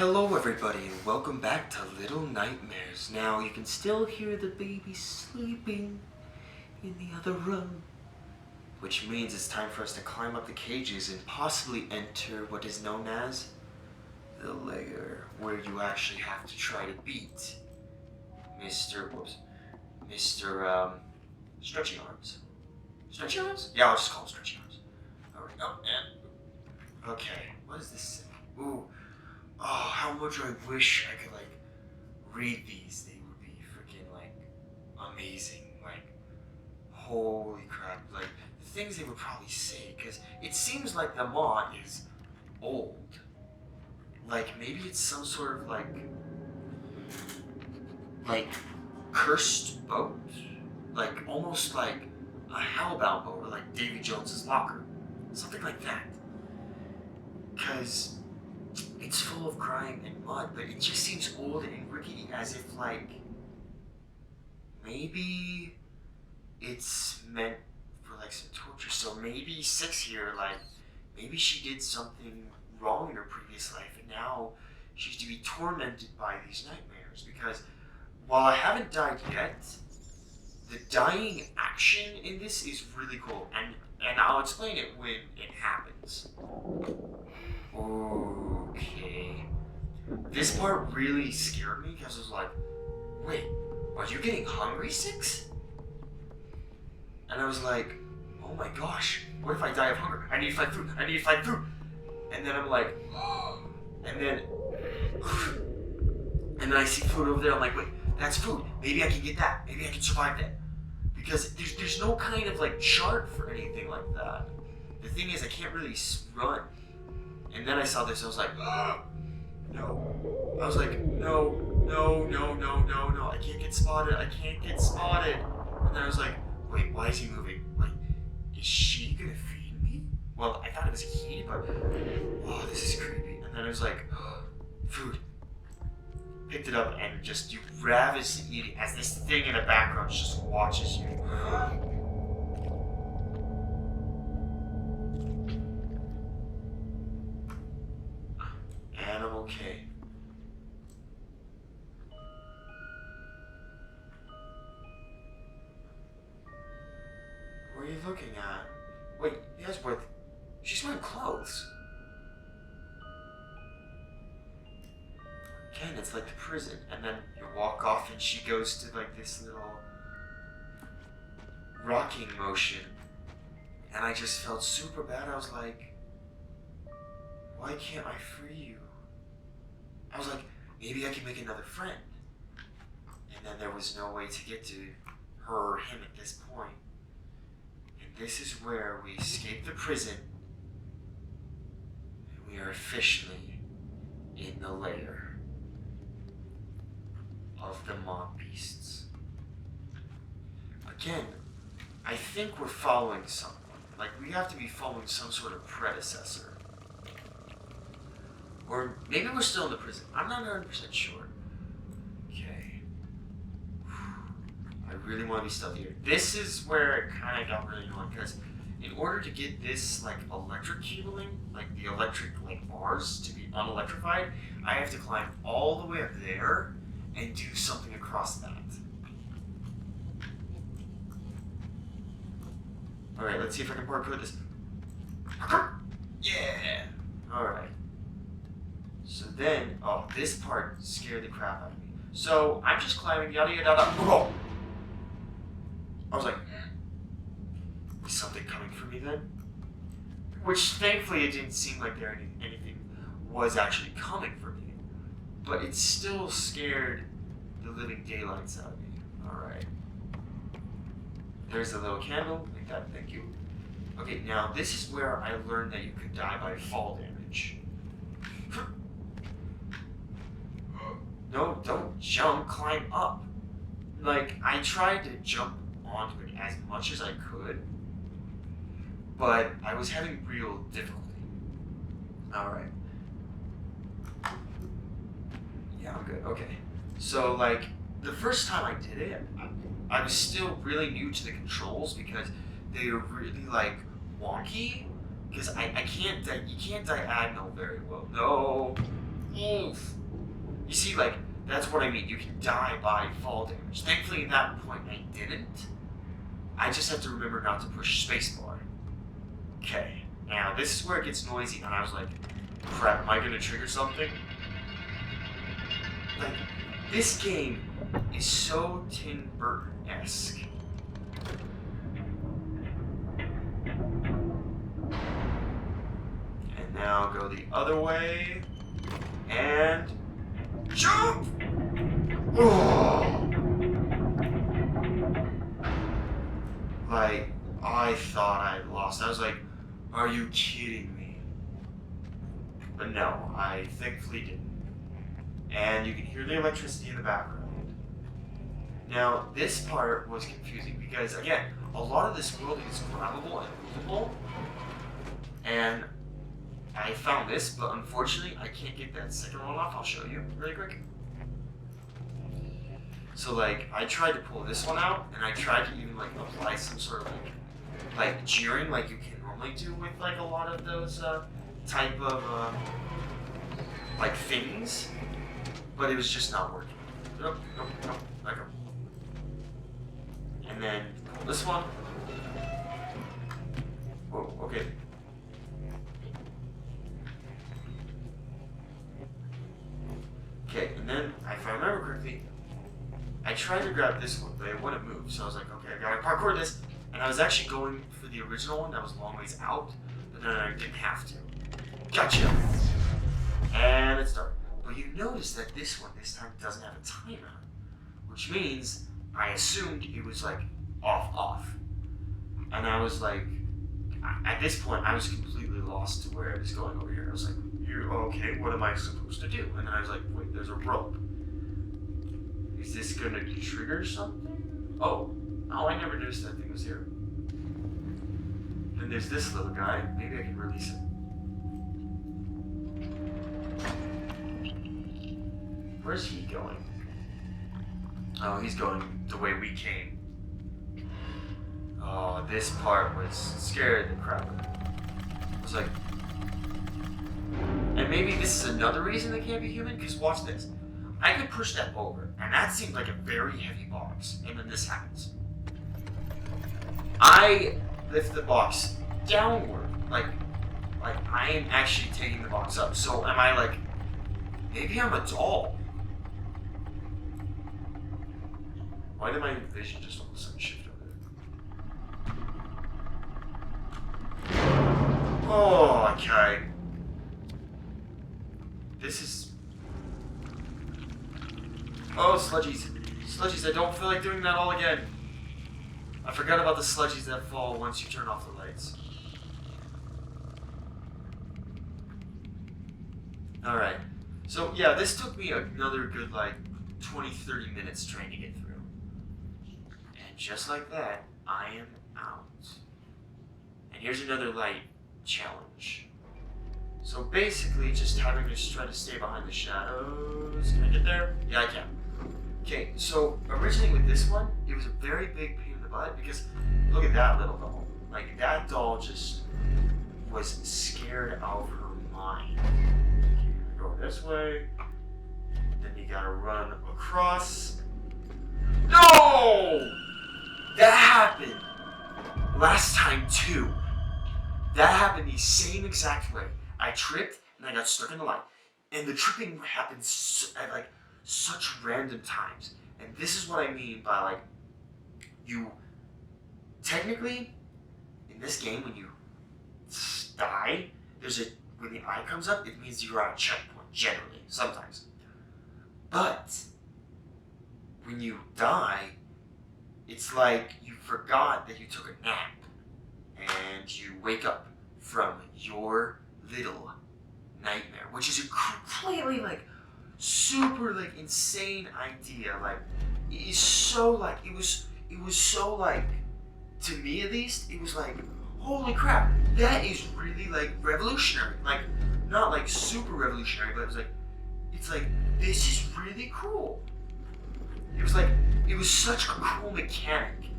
Hello everybody and welcome back to Little Nightmares. Now you can still hear the baby sleeping in the other room, which means it's time for us to climb up the cages and possibly enter what is known as the lair, where you actually have to try to beat Mr. Stretchy Arms. Stretchy Arms? Yeah, I'll just call him Stretchy Arms. Alright, and okay, what does this say? Ooh. Oh, how much I wish I could, read these. They would be freaking, amazing. Holy crap. The things they would probably say, because it seems like the mod is old. Maybe it's some sort of, cursed boat? Almost like a hellbound boat, or like Davy Jones's locker. Something like that. Because it's full of grime and mud, but it just seems old and rickety, as if, maybe it's meant for, some torture. So maybe Six here, maybe she did something wrong in her previous life, and now she's to be tormented by these nightmares. Because while I haven't died yet, the dying action in this is really cool, and I'll explain it when it happens. Okay. This part really scared me because I was like, wait, are you getting hungry, Six? And I was like, oh my gosh, what if I die of hunger? I need to find food, And then I'm like, and then I see food over there, I'm like, wait, that's food. Maybe I can get that. Maybe I can survive that. Because there's no kind of chart for anything like that. The thing is, I can't really run. And then I saw this, I was like, no. I was like, no, I can't get spotted. And then I was like, wait, why is he moving? Is she gonna feed me? Well, I thought it was he, but, oh, this is creepy. And then I was like, food. Picked it up and just, you ravenously eat it as this thing in the background just watches you. And I'm okay. What are you looking at? Wait, she's wearing clothes. Again, it's like the prison, and then you walk off and she goes to this little rocking motion, and I just felt super bad. I was like, why can't I free you? I was like, maybe I can make another friend. And then there was no way to get to her or him at this point. And this is where we escape the prison, and we are officially in the lair of the mob beasts. Again, I think we're following someone. We have to be following some sort of predecessor. Or maybe we're still in the prison. I'm not 100% sure. Okay. I really want to be stealthy here. This is where it kind of got really annoying, because in order to get this electric cabling, the electric bars to be unelectrified, I have to climb all the way up there and do something across that. Alright, let's see if I can parkour this. Yeah! Alright. So then, this part scared the crap out of me. So I'm just climbing, yada yada yada. Oh! I was like, is something coming for me then? Which thankfully it didn't seem like anything was actually coming for me. But it still scared the living daylights out of me. Alright. There's a little candle, like that, thank you. Okay, now this is where I learned that you could die by fall damage. No, don't jump, climb up. I tried to jump onto it as much as I could, but I was having real difficulty. Alright. Yeah, I'm good, okay. So, the first time I did it, I was still really new to the controls because they were really, wonky. Because you can't diagonal very well. No. Oof. You see, like, that's what I mean. You can die by fall damage. Thankfully, at that point, I didn't. I just have to remember not to push spacebar. Okay. Now, this is where it gets noisy, and I was like, crap, am I going to trigger something? Like, this game is so Tim Burton-esque. And now go the other way. And jump! Oh! Like, I thought I had lost. I was like, are you kidding me? But no, I thankfully didn't. And you can hear the electricity in the background. Now, this part was confusing because, again, a lot of this world is grabbable and movable. And I found this, but unfortunately, I can't get that second one off. I'll show you really quick. So, like, I tried to pull this one out, and I tried to even, like, apply some sort of, like jeering, like you can normally do with, like, a lot of those, type of, like, things. But it was just not working. Nope. Okay. And then, pull this one. Whoa, okay. Okay, and then, if I remember correctly, I tried to grab this one, but it wouldn't move. So I was like, okay, I gotta parkour this. And I was actually going for the original one that was a long ways out, but then I didn't have to. Gotcha! And it started. But you notice that this one, this time, doesn't have a timer. Which means, I assumed it was like, off. And I was like, at this point, I was completely lost to where I was going over here. I was like, okay, what am I supposed to do? And then I was like, wait, there's a rope. Is this gonna trigger something? Oh, I never noticed that thing was here. Then there's this little guy. Maybe I can release it. Where's he going? Oh, he's going the way we came. Oh, this part was scared the crap out of me. I was like, and maybe this is another reason they can't be human, because watch this. I could push that over, and that seemed like a very heavy box, and then this happens. I lift the box downward, like I am actually taking the box up. So am I like, maybe I'm a doll? Why did my vision just all of a sudden shift over there? Oh, okay. This is... Oh, sludgies. Sludgies, I don't feel like doing that all again. I forgot about the sludgies that fall once you turn off the lights. Alright. So, yeah, this took me another good, like, 20-30 minutes trying to get through. And just like that, I am out. And here's another light challenge. So basically, just having to try to stay behind the shadows. Can I get there? Yeah, I can. Okay, so originally with this one, it was a very big pain in the butt because look at that little doll. Like, that doll just was scared out of her mind. You go this way, then you gotta run across. No! That happened last time too. That happened the same exact way. I tripped and I got stuck in the light. And the tripping happens at like such random times. And this is what I mean by like, you technically in this game when you die, when the eye comes up, it means you're on a checkpoint generally, sometimes. But when you die, it's like you forgot that you took a nap and you wake up from your little nightmare, which is a completely like super like insane idea. Like it is so like it was so like, to me at least, it was like, holy crap, that is really like revolutionary. Like not like super revolutionary, but it was like, it's like, this is really cool. It was such a cool mechanic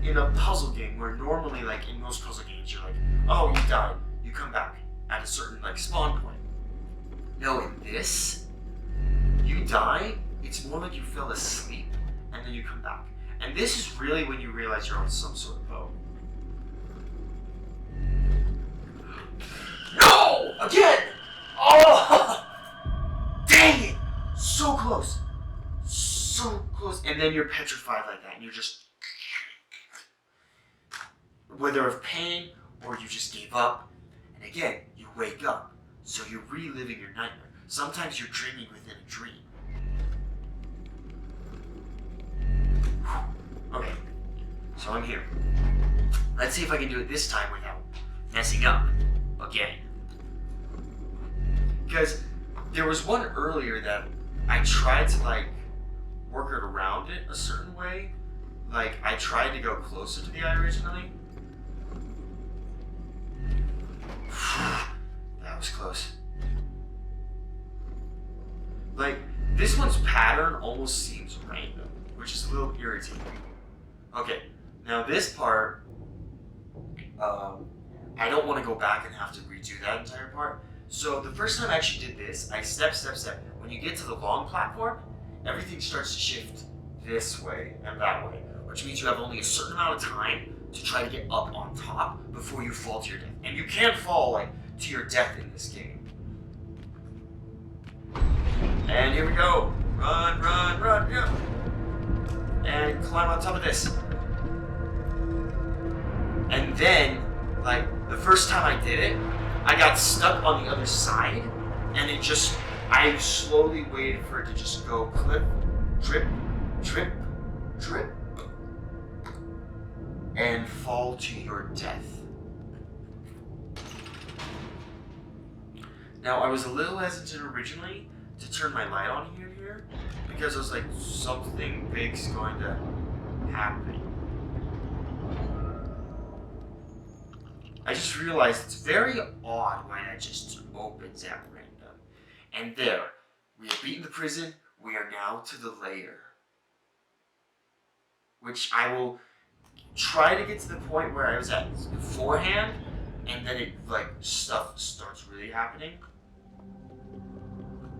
in a puzzle game where normally like in most puzzle games you're like, oh, you died, you come back at a certain like spawn point. No, in this, die, it's more like you fell asleep and then you come back. And this is really when you realize you're on some sort of boat. No! Again! Oh! Dang it! So close. So close. And then you're petrified like that and you're just... whether of pain or you just gave up. And again, you wake up. So you're reliving your nightmare. Sometimes you're dreaming within a dream. Okay, so I'm here. Let's see if I can do it this time without messing up again. Because there was one earlier that I tried to like work it around it a certain way. Like I tried to go closer to the eye originally. That was close. Like this one's pattern almost seems random, which is a little irritating. Okay, now this part, I don't want to go back and have to redo that entire part. So the first time I actually did this, I step. When you get to the long platform, everything starts to shift this way and that way, which means you have only a certain amount of time to try to get up on top before you fall to your death. And you can't fall like to your death in this game. And here we go. Run, yeah. And climb on top of this. And then, like, the first time I did it, I got stuck on the other side, and it just, I slowly waited for it to just go clip, drip, drip, drip, and fall to your death. Now, I was a little hesitant originally to turn my light on here, because I was like, something big's going to happen. I just realized it's very odd when it just opens at random. And there, we have beaten the prison, we are now to the lair. Which I will try to get to the point where I was at beforehand, and then it, like, stuff starts really happening.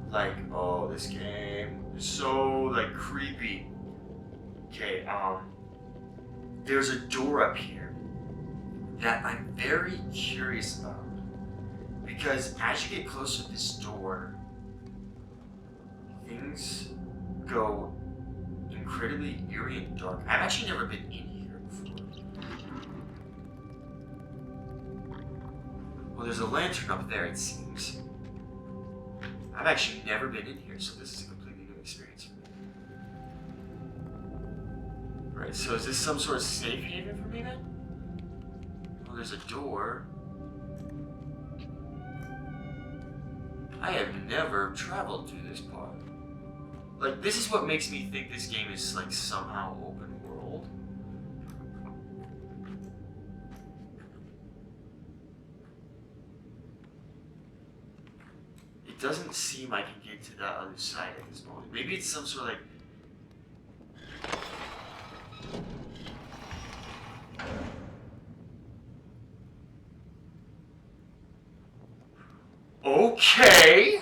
Like, oh, this game is so, like, creepy. Okay, there's a door up here that I'm very curious about. Because as you get closer to this door, things go incredibly eerie and dark. I've actually never been in here before. Well, there's a lantern up there, it seems. I've actually never been in here, so this is a completely new experience for me. Right, so is this some sort of safe haven for me then? Well, there's a door. I have never traveled through this part. Like, this is what makes me think this game is, like, somehow open world. It doesn't seem I can get to that other side at this moment. Maybe it's some sort of, like... Okay!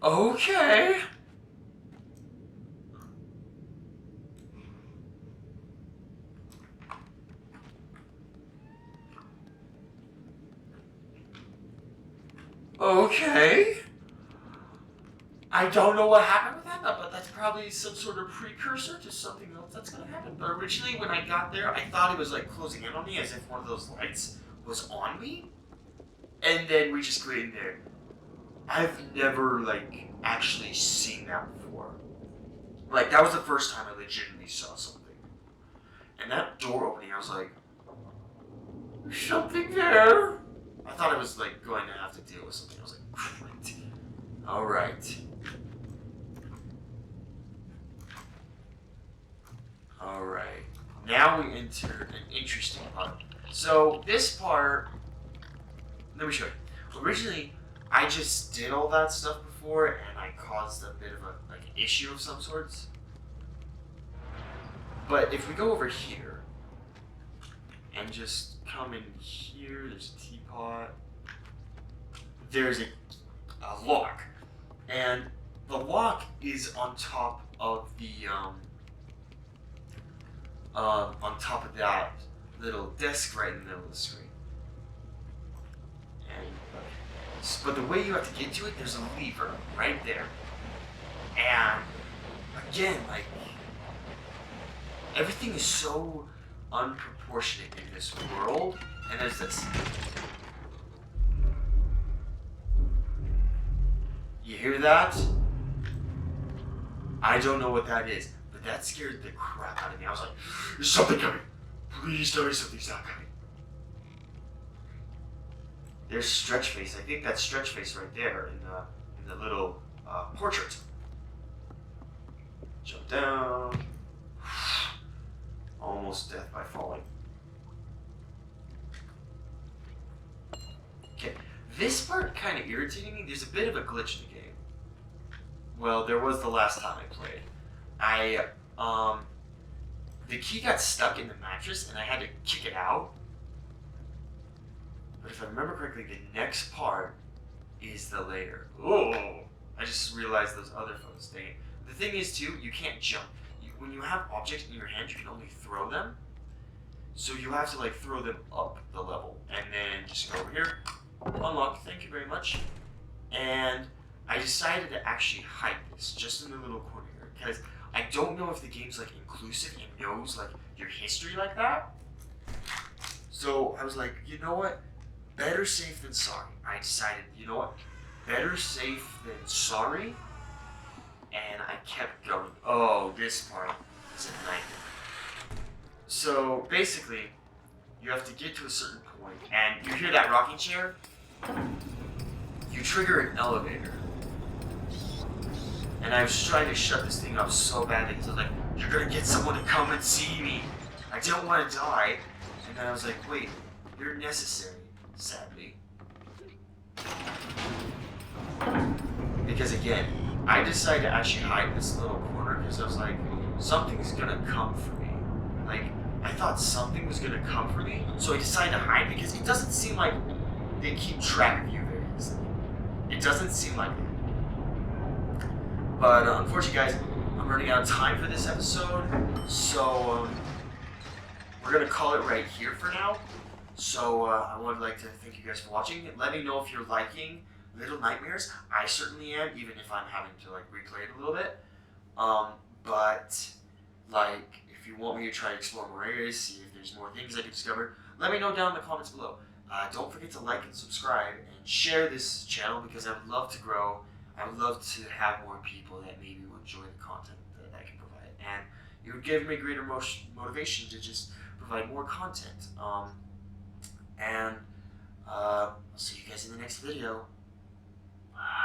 Okay! Okay. I don't know what happened with that, but that's probably some sort of precursor to something else that's gonna happen. But originally when I got there, I thought it was like closing in on me as if one of those lights was on me. And then we just go in there. I've never like actually seen that before. Like that was the first time I legitimately saw something. And that door opening, I was like, there's something there. I thought I was like going to have to deal with something. I was like, great. Alright. Alright. Now we enter an interesting part. So this part, let me show you. Originally, I just did all that stuff before and I caused a bit of a like issue of some sorts. But if we go over here, and just come in here. There's a teapot. There's a lock, and the lock is on top of the on top of that little desk right in the middle of the screen. And but the way you have to get to it, there's a lever right there. And again, like, everything is so unproportionate in this world. And there's this. You hear that? I don't know what that is, but that scared the crap out of me. I was like, there's something coming. Please tell me something's not coming. There's Stretch Face. I think that's Stretch Face right there in the little portrait. Jump down. Almost death by falling. Okay, this part kind of irritated me. There's a bit of a glitch in the game. Well, there was the last time I played. The key got stuck in the mattress and I had to kick it out. But if I remember correctly, the next part is the layer. Oh, I just realized those other photos. Dang it. The thing is, too, you can't jump. When you have objects in your hand, you can only throw them. So you have to, like, throw them up the level. And then just go over here. Unlock. Thank you very much. And I decided to actually hide this just in the little corner here. Because I don't know if the game's, like, inclusive and knows, like, your history like that. So I was like, you know what? Better safe than sorry. I decided, you know what? Better safe than sorry. And I kept going. Oh, this part is a nightmare. So basically, you have to get to a certain point, and you hear that rocking chair? You trigger an elevator. And I was trying to shut this thing up so badly because I was like, you're gonna get someone to come and see me. I don't want to die. And then I was like, wait, you're necessary, sadly. Because again, I decided to actually hide this little corner because I was like, something's gonna come for me. Like, I thought something was gonna come for me, so I decided to hide because it doesn't seem like they keep track of you very easily. It doesn't seem like it. But unfortunately, guys, I'm running out of time for this episode, so we're gonna call it right here for now. So I would like to thank you guys for watching. Let me know if you're liking Little Nightmares. I certainly am, even if I'm having to like replay it a little bit. But like, if you want me to try to explore more areas, see if there's more things I can discover, let me know down in the comments below. Don't forget to like and subscribe and share this channel because I would love to grow. I would love to have more people that maybe will enjoy the content that I can provide, and it would give me greater motivation to just provide more content. And I'll see you guys in the next video. Bye.